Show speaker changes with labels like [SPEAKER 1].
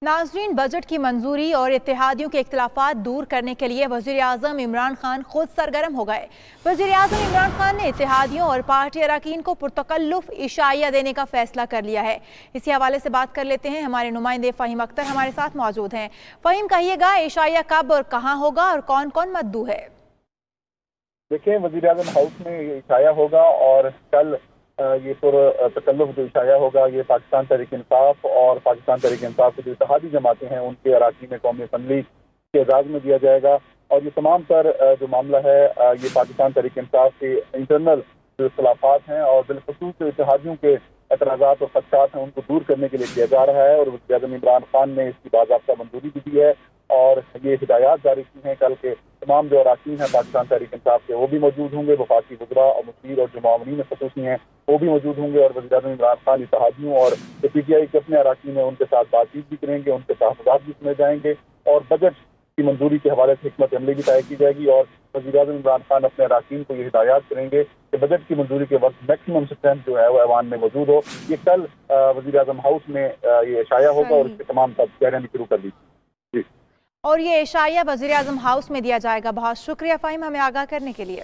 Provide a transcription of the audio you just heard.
[SPEAKER 1] नाज़रीन, बजट की मंजूरी और इत्तेहादियों के इख्तिलाफात दूर करने के लिए वज़ीर आज़म इमरान खान खुद सरगर्म हो गए। वज़ीर आज़म इमरान खान ने इत्तेहादियों और पार्टी अरकान को पुरतकल्लुफ़ इशाइया देने का फैसला कर लिया है। इसी हवाले से बात कर लेते हैं, हमारे नुमाइंदे फ़हीम अख्तर हमारे साथ मौजूद हैं। फ़हीम, कहिएगा इशाइया कब और कहाँ होगा और कौन कौन मद्दू है?
[SPEAKER 2] देखिए, वज़ीर आज़म हाउस में ये इशाया होगा और कल ये तकल्लुफ़ जो इशाया होगा ये पाकिस्तान तहरीक इंसाफ और पाकिस्तान तहरीक इंसाफ की जो इत्तेहादी जमातें हैं उनके अराकीन कौमी असम्बली के एजाज़ में दिया जाएगा। और ये तमाम तर जो मामला है ये पाकिस्तान तहरीक इंसाफ के इंटरनल जो इख्तिलाफात हैं और बिलखुसूस जो इत्तेहादियों के एतराज़ात और ख़दशात हैं उनको दूर करने के लिए किया जा रहा है। और वज़ीर आज़म इमरान खान ने इसकी बाज़ाब्ता मंजूरी भी दी है और ये हिदायत जारी की हैं। कल के तमाम जो अराकीन हैं पाकिस्तान तहरीक इंसाफ के वो भी मौजूद होंगे, वफाकी वज़रा और मुशीर और जो मामलीन ख़ुसूसी हैं वो भी मौजूद होंगे। और वज़ीर आज़म इमरान खान इत्तेहादियों और जो PTI के अपने अराकीन हैं उनके साथ बातचीत भी करेंगे, उनके तहफ़्फ़ुज़ात भी सुने जाएंगे और बजट की मंजूरी के हवाले से हिकमत अमली भी तय की जाएगी। और वज़ीर आज़म इमरान खान अपने अराकीन को ये हिदायत करेंगे कि बजट की मंजूरी के वक्त मैक्सिमम स्ट्रेंथ जो है वो ऐवान में मौजूद हो। ये कल वज़ीर आज़म हाउस में ये इशाया होगा और इसके तमाम तैयारियां भी शुरू कर दी जी।
[SPEAKER 1] और ये इशाइया वज़ीर आज़म हाउस में दिया जाएगा। बहुत शुक्रिया फ़हीम, हमें आगाह करने के लिए।